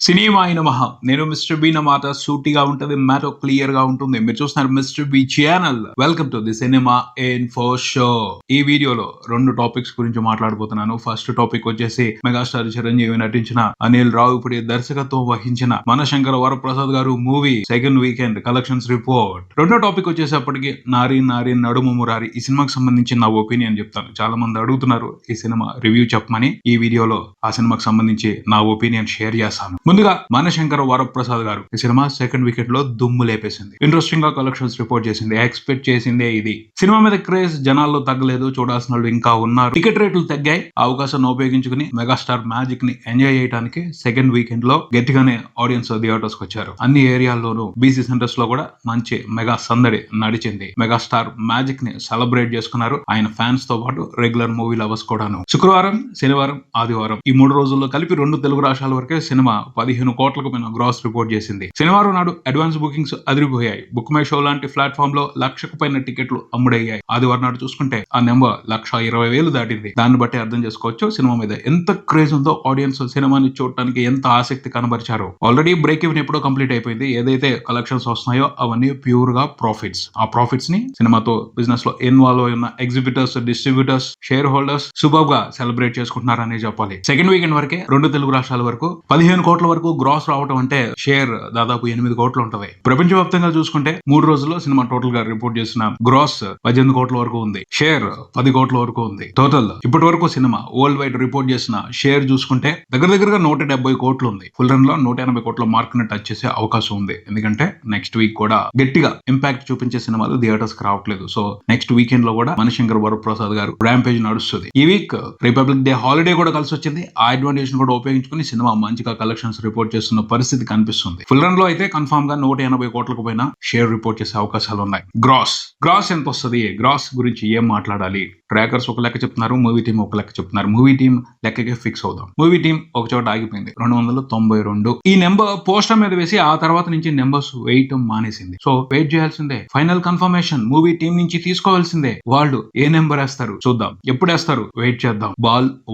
సినిమాయి నమః. నేను mister B మాట సూటిగా ఉంటది, మ్యాటర్ క్లియర్ గా ఉంటుంది. మీరు చూస్తున్నారు mister B channel. Welcome to the cinema info show. ఈ వీడియోలో 2 టాపిక్స్ గురించి మాట్లాడబోతున్నాను. ఫస్ట్ టాపిక్ వచ్చేసి మెగాస్టార్ చిరంజీవి నటించిన అనిల్ రావిపూడి దర్శకత్వం వహించిన Manashankara Varaprasad Garu movie second weekend collections report. రెండో టాపిక్ వచ్చేసప్పటికి నారి నారి నడుము మురారి. ఈ సినిమాకి సంబంధించి నా ఒపీనియన్ చెప్తాను. చాలా మంది అడుగుతున్నారు ఈ సినిమా రివ్యూ చెప్పమని. ఈ వీడియోలో ఆ సినిమాకి సంబంధించి నా ఒపీనియన్ షేర్ చేస్తాను. ముందుగా మనశంకర వరప్రసాద్ గారు ఈ సినిమా సెకండ్ వీకెండ్ లో దుమ్ము లేపేసింది. ఇంట్రెస్టింగ్ గా కలెక్షన్స్ రిపోర్ట్ చేసింది. ఎక్స్పెక్ట్ చేసిందే ఇది. సినిమా మీద క్రేజ్ జనాల్లో తగ్గలేదు, చూడాల్సిన వాళ్ళు ఇంకా ఉన్నారు. టికెట్ రేట్లు తగ్గాయి. అవకాశాన్ని ఉపయోగించుకుని మెగాస్టార్ మ్యాజిక్ ని ఎంజాయ్ చేయడానికి సెకండ్ వీకెండ్ లో గట్టిగానే ఆడియన్స్ థియేటర్స్ కి వచ్చారు. అన్ని ఏరియాల్లోనూ బీసీ సెంటర్స్ లో కూడా మంచి మెగా సందడి నడిచింది. మెగాస్టార్ మ్యాజిక్ ని సెలబ్రేట్ చేసుకున్నారు ఆయన ఫ్యాన్స్ తో పాటు రెగ్యులర్ మూవీ లవర్స్ కూడాను. శుక్రవారం, శనివారం, ఆదివారం ఈ 3 రోజుల్లో కలిపి 2 తెలుగు రాష్ట్రాల వరకే సినిమా 15 కోట్లకు పైన గ్రాస్ రిపోర్ట్ చేసింది. శనివారం నాడు అడ్వాన్స్ బుకింగ్స్ అదిరిపోయాయి. బుక్ మై షో లాంటి ప్లాట్ఫామ్ లో 1,00,000కు పైన టికెట్లు అమ్ముడయ్యాయి. ఆదివారం నాడు చూసుకుంటే ఆ నెంబర్ 1,20,000 దాటింది. దాన్ని బట్టి అర్థం చేసుకోవచ్చు సినిమా మీద ఎంత క్రేజ్ ఉందో, ఆడియన్స్ సినిమాని చూడటానికి ఎంత ఆసక్తి కనబరిచారు. ఆల్రెడీ బ్రేక్ ఈవెన్ ఎప్పుడో కంప్లీట్ అయిపోయింది. ఏదైతే కలెక్షన్స్ వస్తున్నాయో అవన్నీ ప్యూర్ గా ప్రాఫిట్స్. ఆ ప్రాఫిట్స్ ని సినిమాతో బిజినెస్ లో ఇన్వాల్వ్ అయి ఉన్న exhibitors, distributors, share holders super గా సెలబ్రేట్ చేసుకుంటున్నారని చెప్పాలి. సెకండ్ వీకెండ్ వరకే 2 తెలుగు రాష్ట్రాల వరకు 15 కోట్ల వరకు గ్రాస్ రావడం అంటే షేర్ దాదాపు 8 కోట్లు ఉంటది. ప్రపంచవ్యాప్తంగా చూసుకుంటే 3 రోజుల్లో సినిమా టోటల్ గా రిపోర్ట్ చేసిన గ్రాస్ 18 కోట్ల వరకు ఉంది. షేర్ 10 కోట్ల వరకు ఉంది. టోటల్ ఇప్పటి వరకు సినిమా వరల్డ్ వైడ్ రిపోర్ట్ చేసిన షేర్ చూసుకుంటే దగ్గరగా 170 కోట్లు ఉంది. ఫుల్ రన్ లో 180 కోట్ల మార్క్ ని టచ్ చేసే అవకాశం ఉంది. ఎందుకంటే నెక్స్ట్ వీక్ కూడా గట్టిగా ఇంపాక్ట్ చూపించే సినిమాలు థియేటర్స్ కి రావట్లేదు. సో నెక్స్ట్ వీకెండ్ లో కూడా మనశంకర్ వరప్రసాద్ గారు ర్యాంపేజ్ నడుస్తుంది. ఈ వీక్ రిపబ్లిక్ డే హాలిడే కూడా కలిసి వచ్చింది. ఆ అడ్వాంటేజ్ కూడా ఉపయోగించుకుని సినిమా మంచిగా కలెక్షన్స్ రిపోర్ట్ చేస్తున్న పరిస్థితి కనిపిస్తుంది. ఫుల్ రన్ లో అయితే కన్ఫర్మ్ గా 180 కోట్లకు పైన షేర్ రిపోర్ట్ చేసే అవకాశాలు ఉన్నాయి. గ్రాస్ ఎంత వస్తుంది? గ్రాస్ గురించి ఏం మాట్లాడాలి? ట్రాకర్స్ ఒక లెక్క చెప్తున్నారు, మూవీ టీం ఒక లెక్క చెప్తున్నారు. మూవీ టీం లెక్కకే ఫిక్స్ అవుదాం. మూవీ టీం ఒక చోట ఆగిపోయింది 292. ఈ నెంబర్ పోస్టర్ మీద వేసి ఆ తర్వాత నుంచి నెంబర్స్ వేయటం మానేసింది. సో వెయిట్ చేయాల్సిందే. ఫైనల్ కన్ఫర్మేషన్ మూవీ టీం నుంచి తీసుకోవాల్సిందే. వాళ్ళు ఏ నెంబర్ వేస్తారు చూద్దాం. ఎప్పుడు వేస్తారు వెయిట్ చేద్దాం.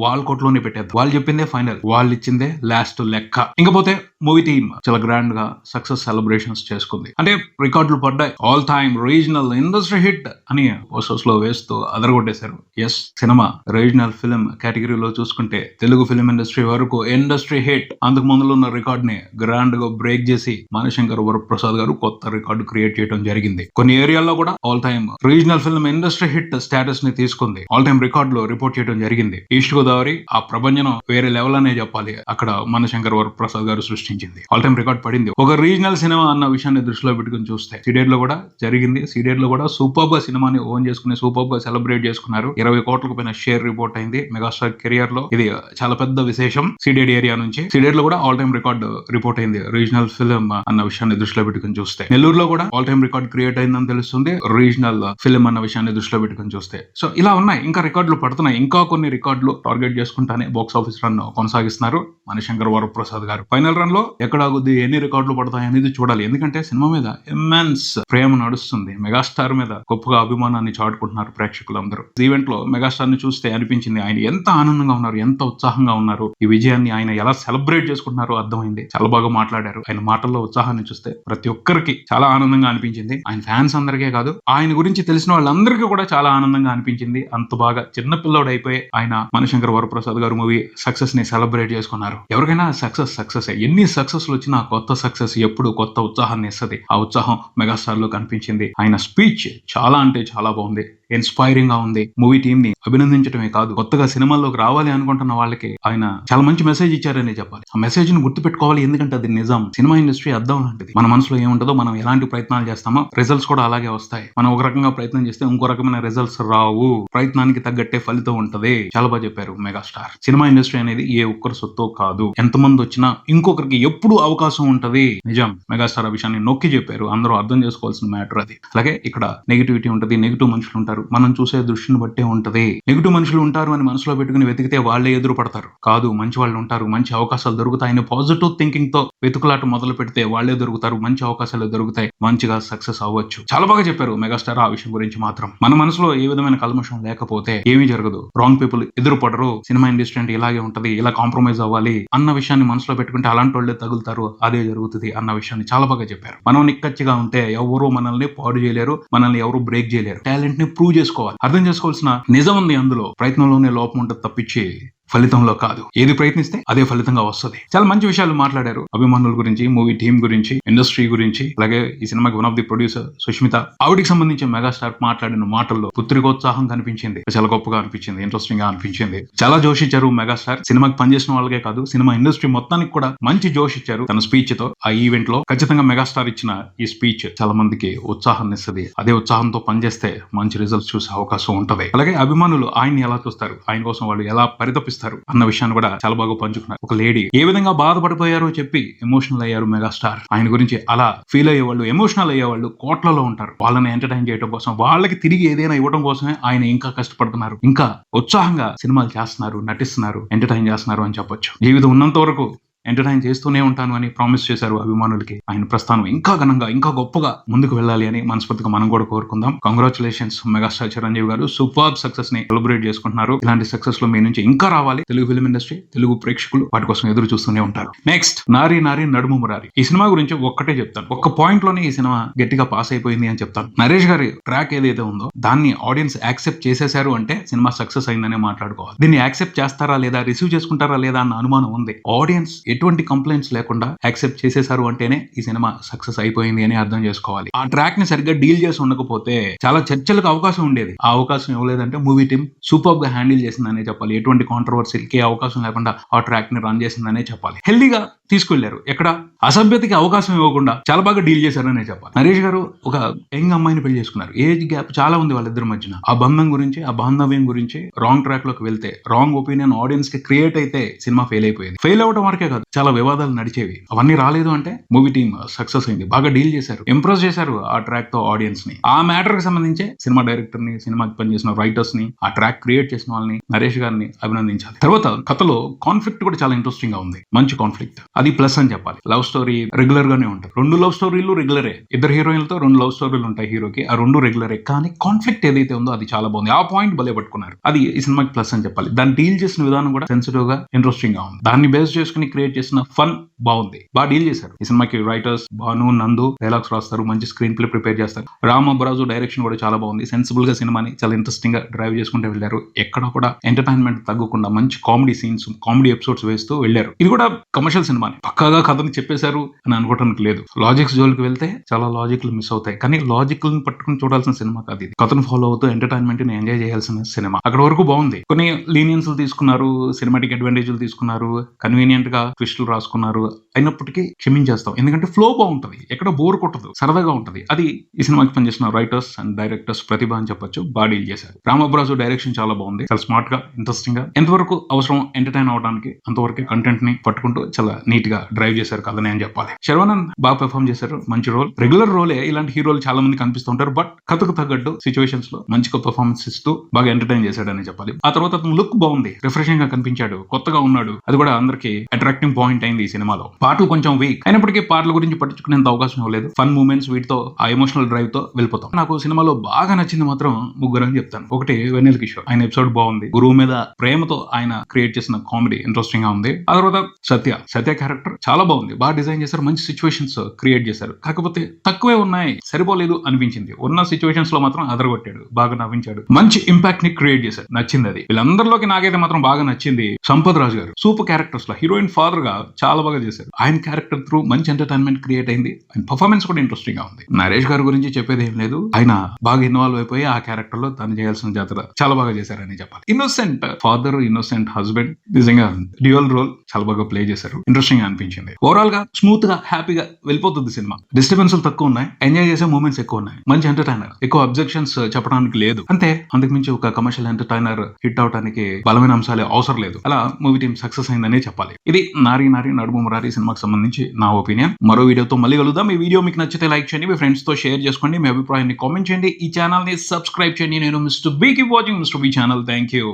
వాల్ కోట్లోనే పెట్టేద్దాం. వాళ్ళు చెప్పిందే ఫైనల్, వాళ్ళు ఇచ్చిందే లాస్ట్ లెక్క. ఇంకపోతే మూవీ టీం చాలా గ్రాండ్ గా సక్సెస్ సెలబ్రేషన్స్ చేసుకుంది. అంటే రికార్డులు పడ్డాయి. All time regional industry hit అని పోస్టర్స్ లో వేస్తూ అదరగొట్టేశారు. ఎస్, సినిమా రీజనల్ ఫిల్మ్ కేటగిరీలో చూసుకుంటే తెలుగు ఫిల్మ్ ఇండస్ట్రీ వరకు ఇండస్ట్రీ హిట్. అంతకు ముందులో ఉన్న రికార్డ్ ని గ్రాండ్ గా బ్రేక్ చేసి మనశంకర్ వరప్రసాద్ గారు కొత్త రికార్డు క్రియేట్ చేయడం జరిగింది. కొన్ని ఏరియాల్లో కూడా all time regional film industry hit status ని తీసుకుంది. ఆల్ టైమ్ రికార్డ్ లో రిపోర్ట్ చేయడం జరిగింది. ఈస్ట్ గోదావరి ఆ ప్రభంజనం వేరే లెవెల్ అనే చెప్పాలి. అక్కడ మనశంకర్ వరప్రసాద్ గారు సృష్టించింది. ఆల్ టైమ్ రికార్డ్ పడింది. ఒక రీజనల్ సినిమా అన్న విషయాన్ని దృష్టిలో పెట్టుకుని చూస్తే సీడెడ్ లో కూడా జరిగింది. సీడెడ్ లో కూడా సూపర్ గా సినిమాని ఓన్ చేసుకుని సూపర్ గా సెలబ్రేట్ చేసుకున్నారు. 20 కోట్లకు పైన షేర్ రిపోర్ట్ అయింది. మెగాస్టార్ కెరియర్ లో ఇది చాలా పెద్ద విశేషం. సీడెడ్ ఏరియా నుంచి సీడెడ్ లో కూడా ఆల్ టైమ్ రికార్డ్ రిపోర్ట్ అయింది రీజనల్ ఫిల్మ్ అన్న విషయాన్ని దృష్టిలో పెట్టుకుని చూస్తే. నెల్లూరులో కూడా ఆల్ టైమ్ రికార్డ్ క్రియేట్ అయిందని తెలుస్తుంది రీజనల్ ఫిల్మ్ అన్న విషయాన్ని దృష్టిలో పెట్టుకుని చూస్తే. సో ఇలా ఉన్నాయి. ఇంకా రికార్డులు పడుతున్నాయి. ఇంకా కొన్ని రికార్డులు టార్గెట్ చేసుకుంటానే బాక్స్ ఆఫీస్ రన్ కొనసాగిస్తున్నారు మనశంకర్ వరప్రసాద్ గారు. ఫైనల్ రన్ లో ఎక్కడ ఆగుద్ది, ఎన్ని రికార్డులు పడతాయి అనేది చూడాలి. ఎందుకంటే సినిమా మీద ఇమ్మెన్స్ ప్రేమ నడుస్తుంది. మెగాస్టార్ మీద గొప్పగా అభిమానాన్ని చాటుకుంటున్నారు ప్రేక్షకులందరూ. ఈవెంట్ లో మెగాస్టార్ ని చూస్తే అనిపించింది ఆయన ఎంత ఆనందంగా ఉన్నారు, ఎంత ఉత్సాహంగా ఉన్నారు. ఈ విజయాన్ని ఆయన ఎలా సెలబ్రేట్ చేసుకుంటున్నారో అర్థమైంది. చాలా బాగా మాట్లాడారు. ఆయన మాటల్లో ఉత్సాహాన్ని చూస్తే ప్రతి ఒక్కరికి చాలా ఆనందంగా అనిపించింది. ఆయన ఫ్యాన్స్ అందరికీ కాదు, ఆయన గురించి తెలిసిన వాళ్ళందరికీ కూడా చాలా ఆనందంగా అనిపించింది. అంత బాగా చిన్న పిల్లోడు అయిపోయి ఆయన మనశంకర్ వరప్రసాద్ గారు మూవీ సక్సెస్ ని సెలబ్రేట్ చేసుకున్నారు. ఎవరికైనా సక్సెస్ ఎన్ని సక్సెస్ వచ్చినా కొత్త సక్సెస్ ఎప్పుడు కొత్త ఉత్సాహాన్ని ఇస్తుంది. ఆ ఉత్సాహం మెగాస్టార్ లో కనిపించింది. ఆయన స్పీచ్ చాలా అంటే చాలా బాగుంది. ఇన్స్పైరింగ్ గా ఉంది. మూవీ టీమ్ ని అభినందించడమే కాదు, కొత్తగా సినిమాల్లోకి రావాలి అనుకుంటున్న వాళ్ళకి ఆయన చాలా మంచి మెసేజ్ ఇచ్చారని చెప్పాలి. ఆ మెసేజ్ ని గుర్తు పెట్టుకోవాలి. ఎందుకంటే అది నిజం. సినిమా ఇండస్ట్రీ అర్థం లాంటిది. మన మనసులో ఏముంటుందో, మనం ఎలాంటి ప్రయత్నాలు చేస్తామో రిజల్ట్స్ కూడా అలాగే వస్తాయి. మనం ఒక రకంగా ప్రయత్నం చేస్తే ఇంకో రకమైన రిజల్ట్స్ రావు. ప్రయత్నానికి తగ్గట్టే ఫలితం ఉంటది. చాలా బాగా చెప్పారు మెగాస్టార్. సినిమా ఇండస్ట్రీ అనేది ఏ ఒక్కరి సొత్తు కాదు. ఎంతమంది వచ్చినా ఇంకొకరికి ఎప్పుడు అవకాశం ఉంటది. నిజం. మెగాస్టార్ ఆ విషయాన్ని నొక్కి చెప్పారు. అందరూ అర్థం చేసుకోవాల్సిన మ్యాటర్ అది. అలాగే ఇక్కడ నెగిటివిటీ ఉంటది, నెగిటివ్ మనుషులు ఉంటారు. మనం చూసే దృష్టిని బట్టే ఉంటది. నెగిటివ్ మనుషులు ఉంటారు అని మనసులో పెట్టుకుని వెతికితే వాళ్ళే ఎదురు పడతారు. కాదు, మంచి వాళ్ళు ఉంటారు, మంచి అవకాశాలు దొరుకుతాయని పాజిటివ్ థింకింగ్ తో వెతుకులాట మొదలు పెడితే వాళ్ళే దొరుకుతారు, మంచి అవకాశాలు దొరుకుతాయి, మంచిగా సక్సెస్ అవ్వచ్చు. చాలా బాగా చెప్పారు మెగాస్టార్ ఆ విషయం గురించి. మాత్రం మన మనసులో ఏ విధమైన కల్మషం లేకపోతే ఏమీ జరగదు. రాంగ్ పీపుల్ ఎదురుపడరు. సినిమా ఇండస్ట్రీ అంటే ఇలాగే ఉంటది, ఇలా కాంప్రమైజ్ అవ్వాలి అన్న విషయాన్ని మనసులో పెట్టుకుంటే అలాంటి వాళ్ళే తగులుతారు, అదే జరుగుతుంది అన్న విషయాన్ని చాలా బాగా చెప్పారు. మనం నిక్కచ్చిగా ఉంటే ఎవరు మనల్ని పాడు చేయలేరు, మనల్ని ఎవరు బ్రేక్ చేయలేరు. టాలెంట్ ని ప్రూవ్ చేసుకోవాలి. అర్థం చేసుకోవాల్సిన నిజం ఉంది అందులో. ప్రయత్నంలోనే లోపం ఉంటుంది తప్పించి ఫలితంలో కాదు. ఏది ప్రయత్నిస్తే అదే ఫలితంగా వస్తుంది. చాలా మంచి విషయాలు మాట్లాడారు. అభిమానుల గురించి, మూవీ టీం గురించి, ఇండస్ట్రీ గురించి, అలాగే ఈ సినిమాకి one of the producer Sushmita, ఆవిడికి సంబంధించి మెగాస్టార్ మాట్లాడిన మాటల్లో పుత్రికోత్సాహం కనిపించింది. చాలా గొప్పగా అనిపించింది, ఇంట్రెస్టింగ్ గా అనిపించింది. చాలా జోష్ ఇచ్చారు మెగాస్టార్. సినిమాకి పనిచేసిన వాళ్ళకే కాదు, సినిమా ఇండస్ట్రీ మొత్తానికి కూడా మంచి జోష్ ఇచ్చారు తన స్పీచ్ తో. ఆ ఈవెంట్ లో ఖచ్చితంగా మెగాస్టార్ ఇచ్చిన ఈ స్పీచ్ చాలా మందికి ఉత్సాహాన్ని ఇస్తుంది. అదే ఉత్సాహంతో పనిచేస్తే మంచి రిజల్ట్స్ చూసే అవకాశం ఉంటది. అలాగే అభిమానులు ఆయన్ని ఎలా చూస్తారు, ఆయన కోసం వాళ్ళు ఎలా పరితపిస్తారు అన్న విషయాన్ని కూడా చాలా బాగా పంచుకున్నారు. ఒక లేడీ ఏ విధంగా బాధపడిపోయారో చెప్పి ఎమోషనల్ అయ్యారు మెగాస్టార్. ఆయన గురించి అలా ఫీల్ అయ్యేవాళ్ళు, ఎమోషనల్ అయ్యేవాళ్ళు కోట్లలో ఉంటారు. వాళ్ళని ఎంటర్టైన్ చేయడం కోసం, వాళ్ళకి తిరిగి ఏదైనా ఇవ్వడం కోసమే ఆయన ఇంకా కష్టపడుతున్నారు, ఇంకా ఉత్సాహంగా సినిమాలు చేస్తున్నారు, నటిస్తున్నారు, ఎంటర్టైన్ చేస్తున్నారు అని చెప్పొచ్చు. జీవితం ఉన్నంత వరకు ఎంటర్టైన్ చేస్తూనే ఉంటాను అని ప్రామిస్ చేశారు అభిమానులకి. ఆయన ప్రస్థానం ఇంకా ఘనంగా, ఇంకా గొప్పగా ముందుకు వెళ్ళాలి అని మనస్ఫూర్తిగా మనం కూడా కోరుకుందాం. కంగ్రాచులేషన్స్ మెగాస్టార్ చిరంజీవి గారు. సూపర్ సక్సెస్ ని సెలబ్రేట్ చేసుకుంటున్నారు. ఇలాంటి సక్సెస్ లో మీ నుంచి ఇంకా రావాలి. తెలుగు ఫిల్మ్ ఇండస్ట్రీ, తెలుగు ప్రేక్షకులు వాటి కోసం ఎదురు చూస్తూనే ఉంటారు. నెక్స్ట్, నారి నారి నడుము మురారి. ఈ సినిమా గురించి ఒక్కటే చెప్తాను. ఒక్క పాయింట్ లోనే ఈ సినిమా గట్టిగా పాస్ అయిపోయింది అని చెప్తాను. నరేష్ గారి ట్రాక్ ఏదైతే ఉందో దాన్ని ఆడియన్స్ యాక్సెప్ట్ చేసేశారు అంటే సినిమా సక్సెస్ అయిందనే మాట్లాడుకోవాలి. దీన్ని యాక్సెప్ట్ చేస్తారా లేదా, రిసీవ్ చేసుకుంటారా లేదా అన్న అనుమానం ఉంది. ఆడియన్స్ ఎటువంటి కంప్లైంట్స్ లేకుండా యాక్సెప్ట్ చేసేసారు అంటేనే ఈ సినిమా సక్సెస్ అయిపోయింది అని అర్థం చేసుకోవాలి. ఆ ట్రాక్ ని సరిగ్గా డీల్ చేసి ఉండకపోతే చాలా చర్చలకు అవకాశం ఉండేది. ఆ అవకాశం ఇవ్వలేదంటే మూవీ టీం సూపర్ గా హ్యాండిల్ చేసిందనే చెప్పాలి. ఎటువంటి కాంట్రవర్సీకి అవకాశం లేకుండా ఆ ట్రాక్ ని రన్ చేసిందనే చెప్పాలి. హెల్దీగా తీసుకెళ్లారు. ఎక్కడ అసభ్యతకి అవకాశం ఇవ్వకుండా చాలా బాగా డీల్ చేశారనే చెప్పాలి. నరేష్ గారు ఒక యంగ్ అమ్మాయిని పెళ్లి చేసుకున్నారు. ఏజ్ గ్యాప్ చాలా ఉంది వాళ్ళిద్దరి మధ్యన. ఆ బంధం గురించి, ఆ బాంధవ్యం గురించి రాంగ్ ట్రాక్ లోకి వెళ్తే, రాంగ్ ఒపీనియన్ ఆడియన్స్ కి క్రియేట్ అయితే సినిమా ఫెయిల్ అయిపోయింది. ఫెయిల్ అవడం వరకే కాదు, చాలా వివాదాలు నడిచేవి. అవన్నీ రాలేదు అంటే మూవీ టీం సక్సెస్ అయింది. బాగా డీల్ చేశారు, ఇంప్రెస్ చేశారు ఆ ట్రాక్ తో ఆడియన్స్ ని. ఆ మ్యాటర్ కి సంబంధించి సినిమా డైరెక్టర్ ని, సినిమాకి పనిచేసిన రైటర్స్ ని, ఆ ట్రాక్ క్రియేట్ చేసిన వాళ్ళని, నరేష్ గారిని అభినందించాలి. తర్వాత కథలో కాన్ఫ్లిక్ట్ కూడా చాలా ఇంట్రెస్టింగ్ గా ఉంది. మంచి కాన్ఫ్లిక్ట్, అది ప్లస్ అని చెప్పాలి. లవ్ స్టోరీ రెగ్యులర్ గానే ఉంటాయి. 2 లవ్ స్టోరీలు రెగ్యులరే. ఇద్దరు హీరోయిన్లతో 2 లవ్ స్టోరీలు ఉంటాయి హీరోకి. ఆ 2 రెగ్యులరే. కానీ కాన్ఫ్లిక్ట్ ఏదైతే ఉందో అది చాలా బాగుంది. ఆ పాయింట్ భలే పట్టుకున్నారు. అది ఈ సినిమాకి ప్లస్ అని చెప్పాలి. దాన్ని డీల్ చేసిన విధానం కూడా సెన్సిటివ్ గా, ఇంట్రెస్టింగ్ గా ఉంది. దాన్ని బేస్ చేసుకుని క్రియేట్ చేసిన ఫన్ బాగుంది. బాగా డీల్ చేశారు. ఈ సినిమాకి రైటర్స్ భాను, నందు డైలాగ్స్ రాస్తారు, మంచి స్క్రీన్ ప్లే ప్రిపేర్ చేస్తారు. రామ్ అబ్రాజు డైరెక్షన్ కూడా చాలా బాగుంది. సెన్సిబుల్ గా సినిమాని చాలా ఇంట్రెస్టింగ్ గా డ్రైవ్ చేసుకుంటూ వెళ్ళారు. ఎక్కడ కూడా ఎంటర్టైన్మెంట్ తగ్గకుండా మంచి కామెడీ సీన్స్, కామెడీ ఎపిసోడ్స్ వేస్తూ వెళ్ళారు. ఇది కూడా కమర్షియల్ సినిమాని పక్కాగా కథను చెప్పేశారు అని అనుకోవడానికి లేదు. లాజిక్స్ జోలికి వెళ్తే చాలా లాజిక్లు మిస్ అవుతాయి. కానీ లాజిక్లను పట్టుకుని చూడాల్సిన సినిమా కాదు ఇది. కథను ఫాలో అవుతూ ఎంటర్టైన్మెంట్ ని ఎంజాయ్ చేయాల్సిన సినిమా. అక్కడ వరకు బాగుంది. కొన్ని లీనియన్స్ తీసుకున్నారు, సినిమాటిక్ అడ్వాంటేజ్లు తీసుకున్నారు, కన్వీనియంట్ గా ట్విస్టులు రాసుకున్నారు. అయినప్పటికీ క్షమించేస్తాం, ఎందుకంటే ఫ్లో బాగుంటది, ఎక్కడ బోర్ కొట్టదు, సరదాగా ఉంటది. అది ఈ సినిమాకి పనిచేసిన రైటర్స్ అండ్ డైరెక్టర్స్ ప్రతిభ అని చెప్పొచ్చు. బాగా డీల్ చేశారు. రామబ్రాజు డైరెక్షన్ చాలా బాగుంది. చాలా స్మార్ట్ గా, ఇంట్రెస్టింగ్ గా, ఎంతవరకు అవసరం ఎంటర్టైన్ అవడానికి అంతవరకు కంటెంట్ ని పట్టుకుంటూ చాలా నీట్ గా డ్రైవ్ చేశారు కథని అని చెప్పాలి. శర్వానంద్ బాగా పెర్ఫార్మ్ చేశారు. మంచి రోల్. రెగ్యులర్ రోలే ఇలాంటి హీరోలు చాలా మంది కనిపిస్తూ ఉంటారు. బట్ కథకు తగ్గట్టు సిచ్యువేషన్స్ లో మంచిగా పెర్ఫార్మెన్స్ ఇస్తూ బాగా ఎంటర్టైన్ చేశాడని చెప్పాలి. ఆ తర్వాత అతను లుక్ బాగుంది, రిఫ్రెషింగ్ గా కనిపించాడు, కొత్తగా ఉన్నాడు. అది కూడా అందరికి అట్రాక్టింగ్ పాయింట్ అయింది ఈ సినిమాలో. పాటలు కొంచెం వీక్ అయినప్పటికీ పాటల గురించి పట్టించుకునేంత అవకాశం ఇవ్వలేదు. ఫన్ మూమెంట్స్, వీటితో ఆ ఎమోషనల్ డ్రైవ్ తో వెళ్ళిపోతాం. నాకు సినిమాలో బాగా నచ్చింది మాత్రం ముగ్గురు అని చెప్తాను. ఒకటి వెన్నెల కిషోర్, ఆయన ఎపిసోడ్ బాగుంది. గురువు మీద ప్రేమతో ఆయన క్రియేట్ చేసిన కామెడీ ఇంట్రెస్టింగ్ గా ఉంది. ఆ తర్వాత సత్య క్యారెక్టర్ చాలా బాగుంది. బాగా డిజైన్ చేశారు, మంచి సిచ్యువేషన్స్ క్రియేట్ చేశారు. కాకపోతే తక్కువే ఉన్నాయి, సరిపోలేదు అనిపించింది. ఉన్న సిచ్యువేషన్స్ లో మాత్రం అదరగొట్టాడు, బాగా నవ్వించాడు, మంచి ఇంపాక్ట్ ని క్రియేట్ చేశాడు. నచ్చింది అది. వీళ్ళందరిలోకి నాకైతే మాత్రం బాగా నచ్చింది సంపత్ రాజ్ గారు. సూపర్ క్యారెక్టర్స్ లో హీరోయిన్ ఫాదర్ గా చాలా బాగా చేశారు. ఆయన క్యారెక్టర్ త్రూ మంచి ఎంటర్టైన్మెంట్ క్రియేట్ అయింది. ఆయన పర్ఫార్మెన్స్ కూడా ఇంట్రెస్టింగ్ గా ఉంది. నరేష్ గారి గురించి చెప్పేది ఏం లేదు. ఆయన బాగా ఇన్వాల్వ్ అయిపోయి ఆ క్యారెక్టర్ లో తను చేయాల్సిన జాతర చాలా బాగా చేశారని చెప్పాలి. ఇన్నోసెంట్ ఫాదర్, ఇన్నోసెంట్ హస్బెండ్, నిజంగా డ్యూయల్ రోల్ చాలా బాగా ప్లే చేశారు. ఇంట్రెస్టింగ్ గా అనిపించింది. ఓవరాల్ గా స్మూత్ గా, హ్యాపీగా వెళ్ళిపోతుంది సినిమా. డిస్టర్బెన్స్ తక్కువ ఉన్నాయి, ఎంజాయ్ చేసే మూమెంట్స్ ఎక్కువ ఉన్నాయి. మంచి ఎంటర్టైనర్, ఎక్కువ అబ్జెక్షన్స్ చెప్పడానికి లేదు. అంతే, అందుకు మించి ఒక కమర్షియల్ ఎంటర్టైనర్ హిట్ అవడానికి బలమైన అంశాలే అవసరం లేదు. అలా మూవీ టీం సక్సెస్ అయిందనే చెప్పాలి. ఇది నారి నారి నడుము మురారి సినిమాకి సంబంధించి నా ఒపీనియన్. మరో వీడియోతో మళ్ళీ కలుద్దాం. ఈ వీడియో మీకు నచ్చితే లైక్ చేయండి, మీ ఫ్రెండ్స్ తో షేర్ చేసుకోండి, మీ అభిప్రాయాన్ని కామెంట్ చేయండి, ఈ ఛానల్ ని సబ్స్క్రైబ్ చేయండి. నేను mister B. Keep watching mister B channel. Thank you.